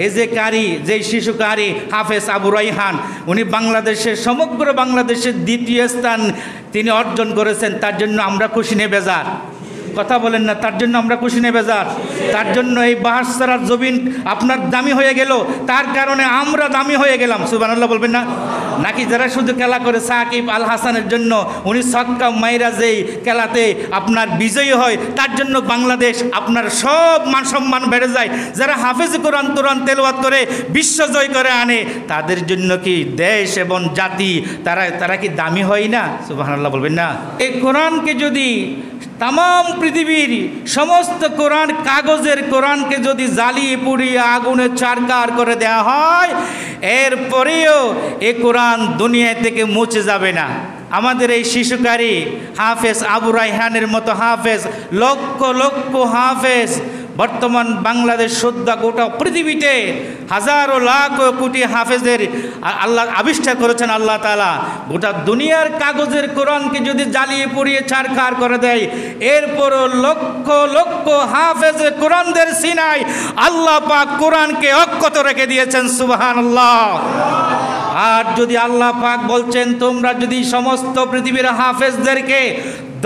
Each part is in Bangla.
এই যে কারি, যে শিশু কারি হাফেজ আবু রায়হান, উনি বাংলাদেশের সমগ্র বাংলাদেশের দ্বিতীয় স্থান তিনি অর্জন করেছেন। তার জন্য আমরা খুশি নে বেজার? কথা বলেন না, তার জন্য আমরা খুশি নে বেজার? তার জন্য এই বাহাসরার জমিন আপনার দামি হয়ে গেল, তার কারণে আমরা দামি হয়ে গেলাম। সুবহানাল্লাহ বলবেন না? নাকি যারা শুধু খেলা করে সাকিব আল হাসানের জন্য, উনি ছক্কা মাইরা যেই খেলাতে আপনার বিজয়ী হয়, তার জন্য বাংলাদেশ আপনার সব মান সম্মান বেড়ে যায়। যারা হাফেজ কোরআন তেলাওয়াত করে বিশ্বজয় করে আনে, তাদের জন্য কি দেশ এবং জাতি তারা কি দামি হয় না? সুবহানাল্লাহ বলবেন না? এই কোরআনকে যদি তাম পৃথিবীর সমস্ত কোরআন, কাগজের কোরআনকে যদি জ্বালিয়ে পুড়িয়ে আগুনে চারকার করে দেওয়া হয়, এরপরেও এ কোরআন দুনিয়া থেকে মুছে যাবে না। আমাদের এই শিশুকারী হাফেজ আবু রায়হানের মতো হাফেজ, লক্ষ লক্ষ হাফেজ বর্তমান বাংলাদেশ শ্রদ্ধা গোটা পৃথিবীতে হাজারো লাখ কোটি হাফেজের আল্লাহ আবিষ্কার করেছেন আল্লাহ তাআলা। গোটা দুনিয়ার কাগজের কোরআনকে যদি জ্বালিয়ে পুড়িয়ে ছারখার করে দেয়, এরপরও লক্ষ লক্ষ হাফেজের কোরআনদের সিনায় আল্লাহ পাক কোরআনকে অক্ষত রেখে দিয়েছেন। সুবহানাল্লাহ। আর যদি আল্লাহ পাক বলছেন, তোমরা যদি সমস্ত পৃথিবীর হাফেজদেরকে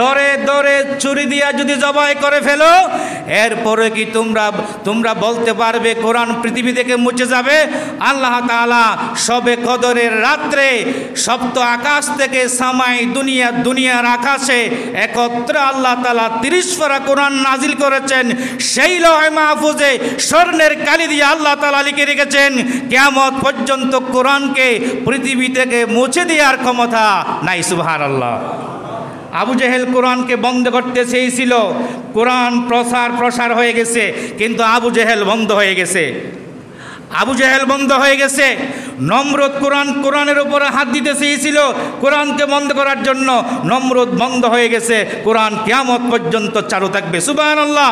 দরে দরে ছুরি দিয়া যদি জবাই করে ফেলো, এরপরে কি তোমরা বলতে পারবে কোরআন পৃথিবী থেকে মুছে যাবে? আল্লাহ তাআলা সবে কদরের রাত্রে সপ্ত আকাশ থেকে সামাই দুনিয়ার আকাশে একত্রে আল্লাহ তাআলা 30 পারা কোরআন নাজিল করেছেন। সেই লৌহে মাহফুজে স্বর্ণের কালি দিয়ে আল্লাহ তাআলা লিখে রেখেছেন, কিয়ামত পর্যন্ত কোরআনকে পৃথিবী থেকে মুছে দেওয়ার ক্ষমতা নাই। সুবহানাল্লাহ। আবু জেহেল কোরআনকে বন্ধ করতে চেয়েছিল, কোরআন প্রসার হয়ে গেছে, কিন্তু আবু জেহেল বন্ধ হয়ে গেছে। আবু জেহেল বন্ধ হয়ে গেছে। নমরুদ কোরআনের উপরে হাত দিতে চেয়েছিল কোরআনকে বন্ধ করার জন্য, নমরুদ বন্ধ হয়ে গেছে। কোরআন কিয়ামত পর্যন্ত চালু থাকবে। সুবহানাল্লাহ।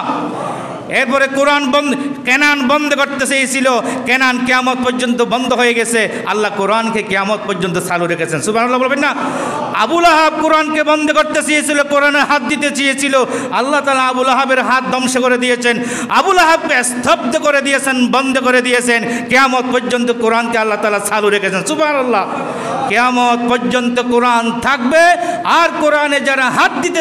এরপরে কেনান বন্ধ করতে চেয়েছিল, কেনান কিয়ামত পর্যন্ত বন্ধ হয়ে গেছে। আল্লাহ কোরআনকে কিয়ামত পর্যন্ত চালু রেখেছেন। সুবহানাল্লাহ বলবেন না? আবুল আহাব কোরআনকে বন্ধ করতে চেয়েছিল, কোরআনে হাত দিতে চেয়েছিল, আল্লাহ তাআলা আবুল আহাবের হাত ধ্বংস করে দিয়েছেন। আবুল আহাবকে স্তব্ধ করে দিয়েছেন, বন্ধ করে দিয়েছেন। কিয়ামত পর্যন্ত কোরআনকে আল্লাহ তাআলা চালু রেখেছেন। সুবহানাল্লাহ। কিয়ামত পর্যন্ত কোরআন থাকবে, আর কোরআনে যারা হাত দিতে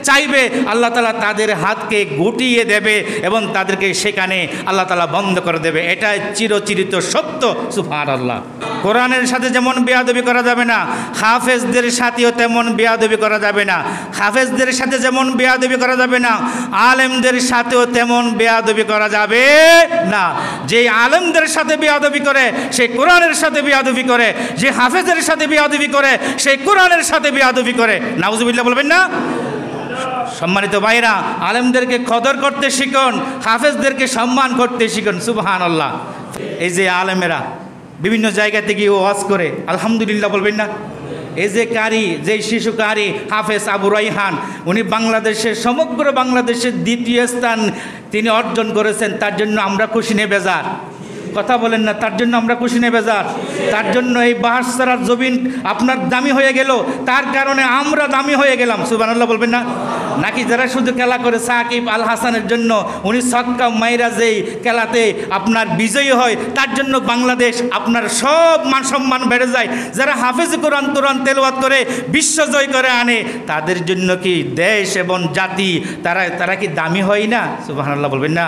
চাইবে, আল্লাহ তাআলা তাদের হাতকে গুটিয়ে দেবে এবং তাদেরকে সেখানে আল্লাহ তাআলা বন্ধ করে দেবে। এটা চিরচিরিত সত্য। সুবহানাল্লাহ। কোরআনের সাথে যেমন বেয়াদবি করা যাবে না, হাফেজদের সাথেও তেমন বেয়াদবি করা যাবে না। হাফেজদের সাথে যেমন বেয়াদবি করা যাবে না, আলেমদের সাথেও তেমন বেয়াদবি করা যাবে না। যে আলেমদের সাথে বেয়াদবি করে সে কোরআনের সাথে বেয়াদবি করে, যে হাফেজের সাথে বেয়াদবি করে সে কোরআনের সাথে বেয়াদবি করে। নাউজুবিল্লাহ বলবেন না? সম্মানিত ভাইরা, আলেমদেরকে কদর করতে শিখুন, হাফেজদেরকে সম্মান করতে শিখুন। সুবহানাল্লাহ। এই যে আলেমেরা বিভিন্ন জায়গা থেকে ওয়াজ করে, আলহামদুলিল্লাহ বলবেন না? এই যে কারি, যে শিশু কারি হাফেজ আবু রায়হান, উনি বাংলাদেশের সমগ্র বাংলাদেশের দ্বিতীয় স্থান তিনি অর্জন করেছেন। তার জন্য আমরা খুশি নে বেজার? কথা বলেন না, তার জন্য আমরা খুশি নে বেজার? তার জন্য এই বাহাসরার জমিন আপনার দামি হয়ে গেল, তার কারণে আমরা দামি হয়ে গেলাম। সুবহানাল্লাহ বলবেন না? নাকি যারা শুধু খেলা করে সাকিব আল হাসানের জন্য, উনি ছক্কা মাইরা যেই খেলাতে আপনার বিজয়ী হয়, তার জন্য বাংলাদেশ আপনার সব মান সম্মান বেড়ে যায়। যারা হাফেজ কোরআন তেলাওয়াত করে বিশ্বজয় করে আনে, তাদের জন্য কি দেশ এবং জাতি তারা কি দামি হয় না? সুবহানাল্লাহ বলবেন না?